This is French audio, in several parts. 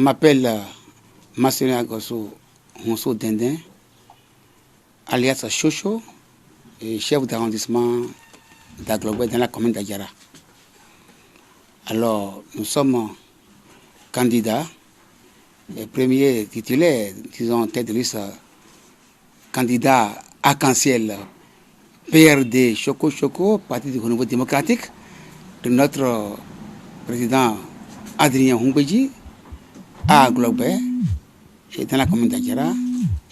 m'appelle Massena Gosso Honso Dindin, alias Chocho, et chef d'arrondissement d'Aglobé dans la commune d'Adiara. Alors, nous sommes candidats, les premiers titulaires, disons en tête de liste, candidat arc-en-ciel PRD Choco Choco, Parti du Renouveau démocratique, de notre président Adrien Humbedji à Aglobé, et dans la commune d'Adiara,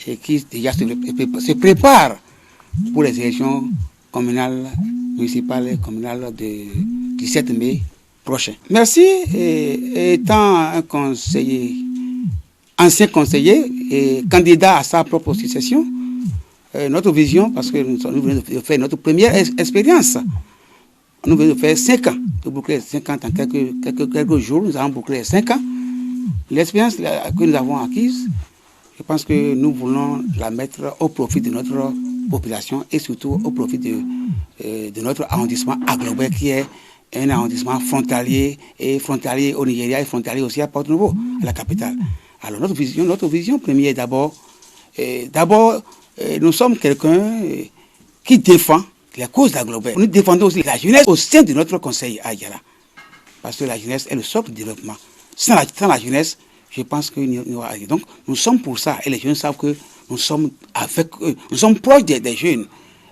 et qui déjà se prépare pour les élections communales, municipales et communales du 7 mai prochain. Merci. Et étant un conseiller, ancien conseiller et candidat à sa propre succession, notre vision, parce que nous venons de faire notre première expérience, nous venons de faire 5 ans, de boucler 5 ans en quelques jours, nous avons bouclé 5 ans. L'expérience que nous avons acquise, je pense que nous voulons la mettre au profit de notre population et surtout au profit de notre arrondissement Aglobé, qui est un arrondissement frontalier au Nigeria et frontalier aussi à Porto-Novo, à la capitale. Alors notre vision première d'abord, nous sommes quelqu'un qui défend la cause d'Aglobé. Nous défendons aussi la jeunesse au sein de notre conseil à Adiara, parce que la jeunesse est le socle du développement. Sans la jeunesse, je pense qu'il n'y aura rien. Donc nous sommes pour ça et les jeunes savent que nous sommes proches des jeunes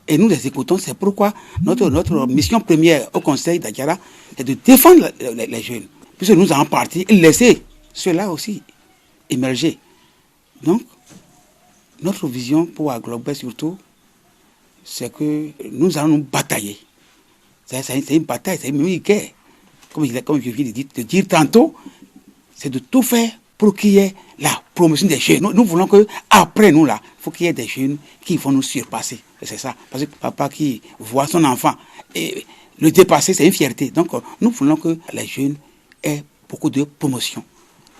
et nous les écoutons. C'est pourquoi notre mission première au conseil d'Adiara est de défendre les jeunes, puisque nous allons partir et laisser ceux-là aussi émerger. Donc notre vision pour Aglobé surtout, c'est que nous allons nous batailler. C'est une bataille, c'est une guerre. Comme je viens de dire tantôt, c'est de tout faire pour qu'il y ait la promotion des jeunes. Nous voulons qu'après nous, là, il faut qu'il y ait des jeunes qui vont nous surpasser. C'est ça. Parce que papa qui voit son enfant et le dépasser, c'est une fierté. Donc, nous voulons que les jeunes aient beaucoup de promotion.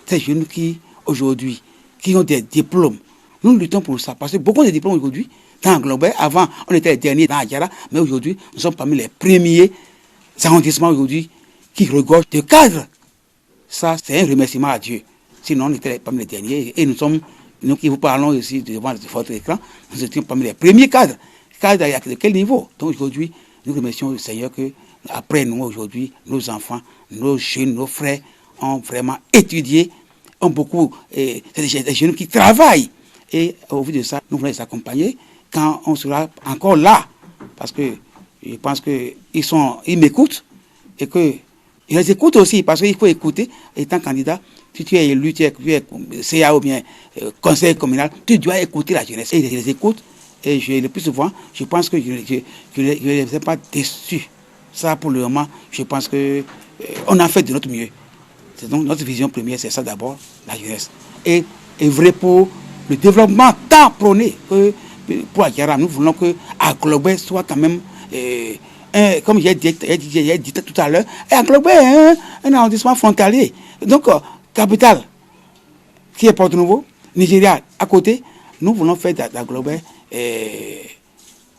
Ces jeunes qui, aujourd'hui, qui ont des diplômes, nous luttons pour ça. Parce que beaucoup de diplômes aujourd'hui, dans Aglobé, avant, on était les derniers dans Adiara, mais aujourd'hui, nous sommes parmi les premiers arrondissements aujourd'hui qui regorgent de cadres. Ça, c'est un remerciement à Dieu. Sinon, on était parmi les derniers. Et nous qui vous parlons ici devant votre écran, nous étions parmi les premiers cadres. Cadres de quel niveau? Donc aujourd'hui, nous remercions le Seigneur que, après nous, aujourd'hui, nos enfants, nos jeunes, nos frères ont vraiment étudié, ont beaucoup. C'est des jeunes qui travaillent. Et au vu de ça, nous voulons les accompagner quand on sera encore là. Parce que je pense qu'ils m'écoutent et que ils les écoutent aussi, parce qu'il faut écouter. Étant candidat, si tu es élu, tu es CA ou bien conseil communal, tu dois écouter la jeunesse. Et je les écoute, et le plus souvent, je pense que je ne les ai pas déçus. Ça, pour le moment, je pense qu'on a fait de notre mieux. C'est donc notre vision première, c'est ça d'abord, la jeunesse. Et vrai pour le développement tant prôné que pour Adiara, nous voulons que Aglobé soit quand même... comme j'ai dit tout à l'heure, Aglobé est un arrondissement frontalier. Donc, capitale, qui est Porto-Novo, Nigeria, à côté, nous voulons faire d'Aglobé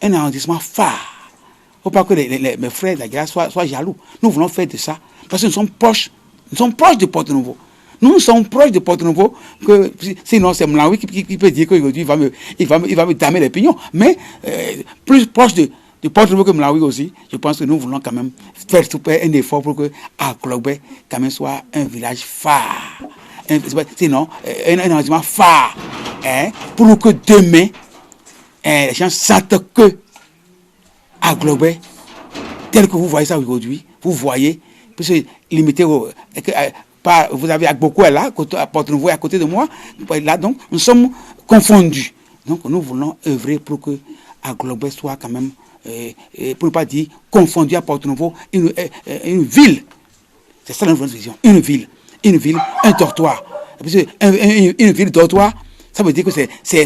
un arrondissement phare. Il ne faut pas que mes frères d'Adiara soient jaloux. Nous voulons faire de ça, parce que nous sommes proches de Porto-Novo. Nous sommes proches de Porto-Novo, que sinon c'est Mlaoui qui peut dire qu'aujourd'hui il va me damer les pignons. Mais plus proche de Porto-Novo que Mlaoui aussi, je pense que nous voulons quand même faire un effort pour que Aglobé quand même soit un village phare. Sinon, un arrondissement phare. Pour que demain, les gens sentent que Aglobé, tel que vous voyez ça aujourd'hui, vous voyez, puisque limité vous avez beaucoup là, à Porto-Novo à côté de moi, là donc nous sommes confondus. Donc nous voulons œuvrer pour que Aglobé soit quand même, pour ne pas dire confondu à Porto-Novo, une ville. C'est ça notre vision. Une ville, un dortoir. Une ville dortoir, ça veut dire que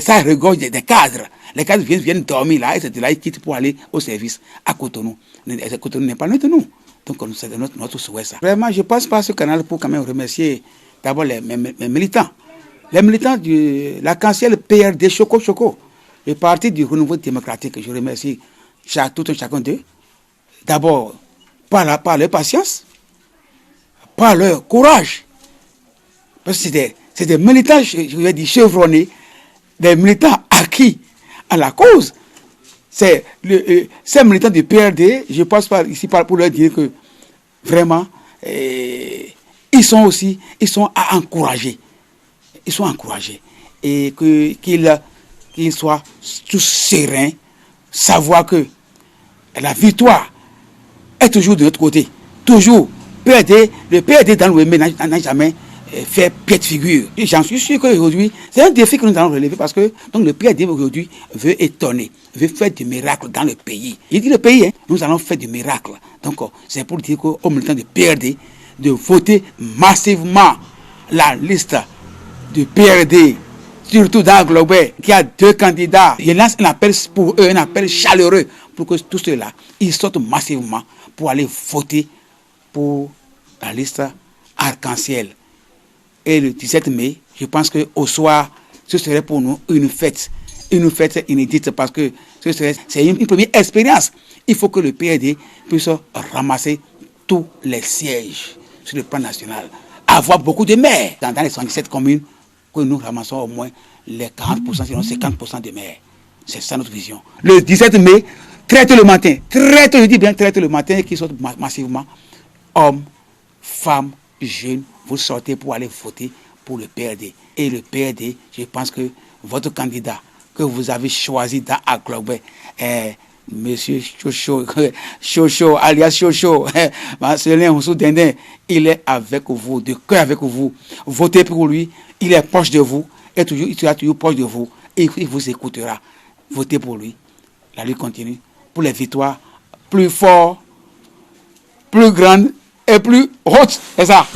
ça regorge des cadres. Les cadres viennent dormir là et c'est de là qu'ils quittent pour aller au service à Cotonou. Cotonou n'est pas loin de nous. Donc c'est notre souhait ça. Vraiment, je passe par ce canal pour quand même remercier d'abord mes militants. Les militants de l'arc-en-ciel PRD Choco Choco, le parti du Renouveau démocratique. Je remercie tout un chacun d'eux. D'abord, par leur patience, par leur courage. Parce que C'est des militants, je vais dire chevronnés, des militants acquis à la cause. Ces militants du PRD, je passe par ici pour leur dire que vraiment, ils sont à encourager. Ils sont encouragés. Et qu'ils soient tous sereins, savoir que la victoire est toujours de notre côté. Toujours. Le PRD dans l'OME n'a jamais fait pied de figure. J'en suis sûr qu'aujourd'hui, c'est un défi que nous allons relever parce que donc, le PRD aujourd'hui veut étonner, veut faire du miracle dans le pays. Il dit le pays, nous allons faire du miracle. Donc c'est pour dire qu'au militant de PRD de voter massivement la liste du PRD, surtout dans Globet, qui a 2 candidats. Je lance un appel pour eux, un appel chaleureux pour que tous ceux-là, ils sortent massivement pour aller voter pour la liste arc-en-ciel. Et le 17 mai, je pense qu'au soir, ce serait pour nous une fête inédite parce que c'est une première expérience. Il faut que le PRD puisse ramasser tous les sièges sur le plan national. Avoir beaucoup de maires dans les 77 communes, que nous ramassons au moins les 40%, sinon 50% de maires. C'est ça notre vision. Le 17 mai, traite le matin, traite le matin, qui sortent massivement, hommes, femmes, jeunes, vous sortez pour aller voter pour le PRD. Et le PRD, je pense que votre candidat que vous avez choisi dans Aglobé, Monsieur Chocho, alias Chocho, Marcelin Oussou-Dendin, il est avec vous, de cœur avec vous. Votez pour lui, il est proche de vous, il sera toujours proche de vous, et il vous écoutera. Votez pour lui. La lutte continue pour les victoires plus fortes, plus grandes et plus hautes. C'est ça.